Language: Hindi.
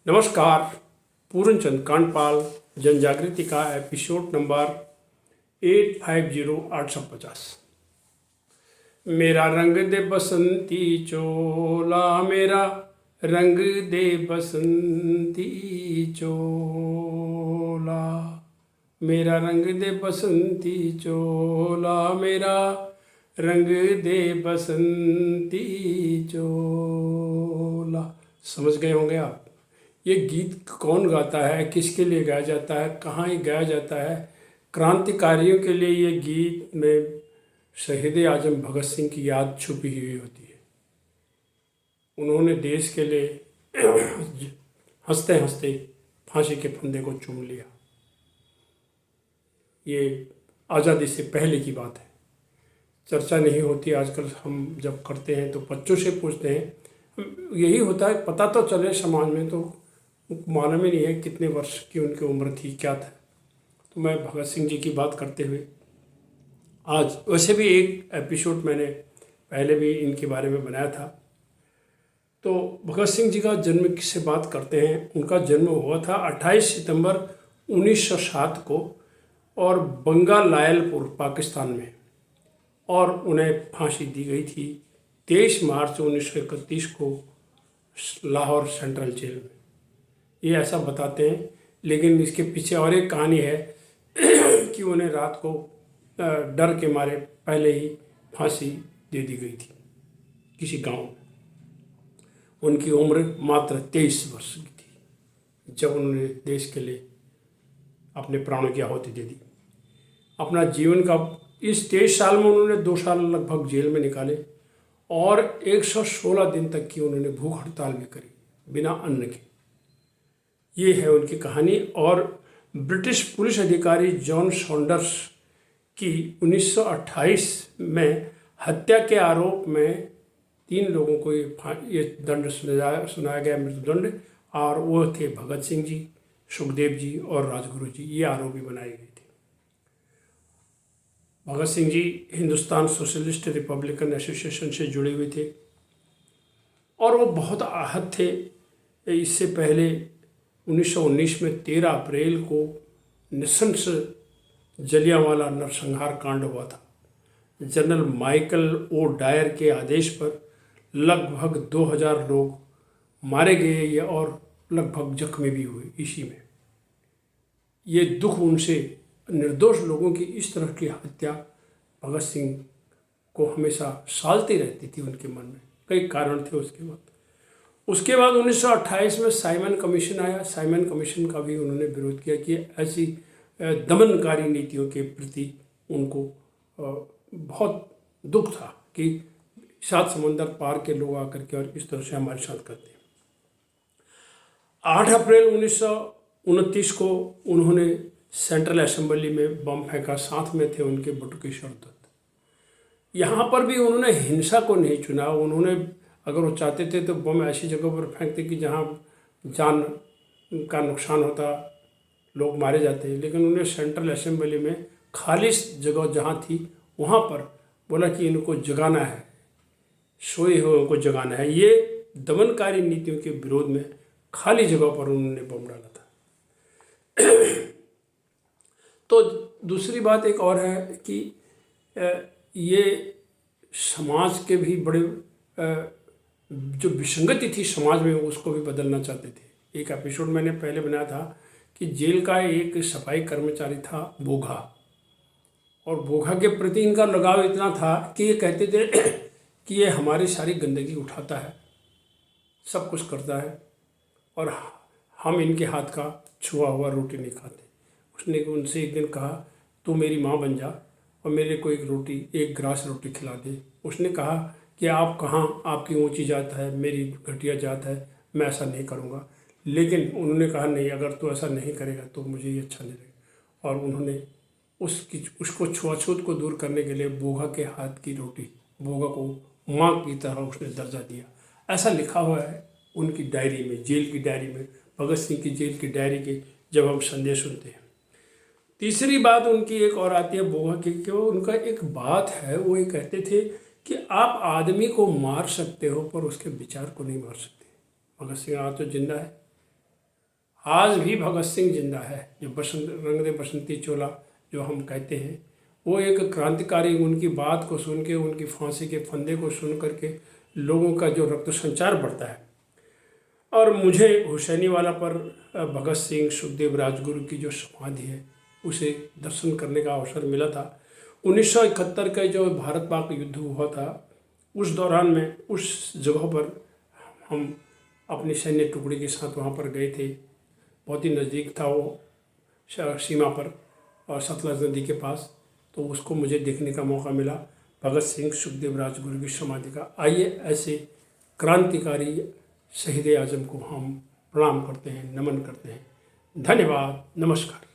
नमस्कार। पूर्णचंद कांडपाल जन जागृति का एपिसोड नंबर 850। मेरा रंग दे बसंती चोला, मेरा रंग दे बसंती चोला, मेरा रंग दे बसंती चोला, मेरा रंग दे बसंती चोला। समझ गए होंगे आप ये गीत कौन गाता है, किसके लिए गाया जाता है, कहाँ ये गाया जाता है। क्रांतिकारियों के लिए ये गीत में शहीद आजम भगत सिंह की याद छुपी हुई होती है। उन्होंने देश के लिए हंसते हंसते फांसी के फंदे को चूम लिया। ये आज़ादी से पहले की बात है, चर्चा नहीं होती आजकल। हम जब करते हैं तो बच्चों से पूछते हैं, यही होता है पता तो चले समाज में, तो मालूम ही नहीं है कितने वर्ष की उनकी उम्र थी, क्या था। तो मैं भगत सिंह जी की बात करते हुए आज, वैसे भी एक एपिसोड मैंने पहले भी इनके बारे में बनाया था। तो भगत सिंह जी का जन्म से बात करते हैं। उनका जन्म हुआ था 28 सितंबर 1907 को और बंगाल लायलपुर पाकिस्तान में, और उन्हें फांसी दी गई थी 23 मार्च 1931 को लाहौर सेंट्रल जेल में। ये ऐसा बताते हैं, लेकिन इसके पीछे और एक कहानी है कि उन्हें रात को डर के मारे पहले ही फांसी दे दी गई थी किसी गांव में। उनकी उम्र मात्र 23 वर्ष की थी जब उन्होंने देश के लिए अपने प्राणों की आहुति दे दी। अपना जीवन का इस 23 साल में उन्होंने 2 साल लगभग जेल में निकाले और 116 दिन तक की उन्होंने भूख हड़ताल भी करी बिना अन्न के। ये है उनकी कहानी। और ब्रिटिश पुलिस अधिकारी जॉन सॉन्डर्स की 1928 में हत्या के आरोप में 3 लोगों को ये दंड सुनाया गया, मृत्युदंड। और वो थे भगत सिंह जी, सुखदेव जी और राजगुरु जी। ये आरोपी बनाए गए थे। Bhagat Singh ji Hindustan socialist Republican association से जुड़े हुए थे और वो बहुत आहत थे। इससे पहले 1919 में 13 अप्रैल को नृशंस जलियांवाला नरसंहार कांड हुआ था। जनरल माइकल ओ डायर के आदेश पर लगभग 2000 लोग मारे गए और लगभग जख्मी भी हुए इसी में। ये दुख उनसे, निर्दोष लोगों की इस तरह की हत्या भगत सिंह को हमेशा सालती रहती थी उनके मन में। कई कारण थे उसके बाद 1928 में साइमन कमीशन आया। साइमन कमीशन का भी उन्होंने विरोध किया कि ऐसी दमनकारी नीतियों के प्रति उनको बहुत दुख था कि 7 समंदर पार के लोग आकर के और इस तरह से हमारे साथ करते हैं। 8 अप्रैल 1929 को उन्होंने सेंट्रल असेंबली में बम फेंका। साथ में थे उनके बटुकेश्वर दत्त। यहाँ पर भी उन्होंने हिंसा को नहीं चुना। उन्होंने, अगर वो चाहते थे तो बम ऐसी जगह पर फेंकते कि जहाँ जान का नुकसान होता, लोग मारे जाते। लेकिन उन्होंने सेंट्रल असेंबली में खाली जगह जहाँ थी वहाँ पर बोला कि इनको जगाना है, सोए हुए को जगाना है। ये दमनकारी नीतियों के विरोध में खाली जगह पर उन्होंने बम डाला था। तो दूसरी बात एक और है कि ये समाज के भी बड़े जो विसंगति थी समाज में, उसको भी बदलना चाहते थे। एक एपिसोड मैंने पहले बनाया था कि जेल का एक सफाई कर्मचारी था बोघा, और बोघा के प्रति इनका लगाव इतना था कि ये कहते थे कि ये हमारी सारी गंदगी उठाता है, सब कुछ करता है, और हम इनके हाथ का छुआ हुआ रोटी नहीं खाते। उसने उनसे एक दिन कहा, तू मेरी माँ बन जा और मेरे को एक ग्रास रोटी खिला दे। उसने कहा कि आप कहाँ, आपकी ऊंची जात है, मेरी घटिया जात है, मैं ऐसा नहीं करूँगा। लेकिन उन्होंने कहा नहीं, अगर तू ऐसा नहीं करेगा तो मुझे ये अच्छा नहीं लगेगा। और उन्होंने उसको छुआछूत को दूर करने के लिए बोघा के हाथ की रोटी, बोघा को माँ की तरह उसने दर्जा दिया। ऐसा लिखा हुआ है उनकी डायरी में, जेल की डायरी में, भगत सिंह की जेल की डायरी के जब हम संदेश सुनते हैं। तीसरी बात उनकी एक और आती है बोघा की, कि उनका एक बात है, वो ये कहते थे कि आप आदमी को मार सकते हो पर उसके विचार को नहीं मार सकते। भगत सिंह आज तो जिंदा है, आज भी भगत सिंह जिंदा है। जो बसंत रंग दे बसंती चोला जो हम कहते हैं, वो एक क्रांतिकारी, उनकी बात को सुन के, उनकी फांसी के फंदे को सुन करके लोगों का जो रक्त संचार बढ़ता है। और मुझे हुसैनीवाला पर भगत सिंह सुखदेव राजगुरु की जो समाधि है उसे दर्शन करने का अवसर मिला था। 1971 का जो भारत पाक युद्ध हुआ था, उस दौरान में उस जगह पर हम अपनी सैन्य टुकड़ी के साथ वहाँ पर गए थे। बहुत ही नज़दीक था वो सीमा पर और सतलज नदी के पास, तो उसको मुझे देखने का मौका मिला, भगत सिंह सुखदेव राजगुरु की समाधि का। आइए ऐसे क्रांतिकारी शहीद आजम को हम प्रणाम करते हैं, नमन करते हैं। धन्यवाद, नमस्कार।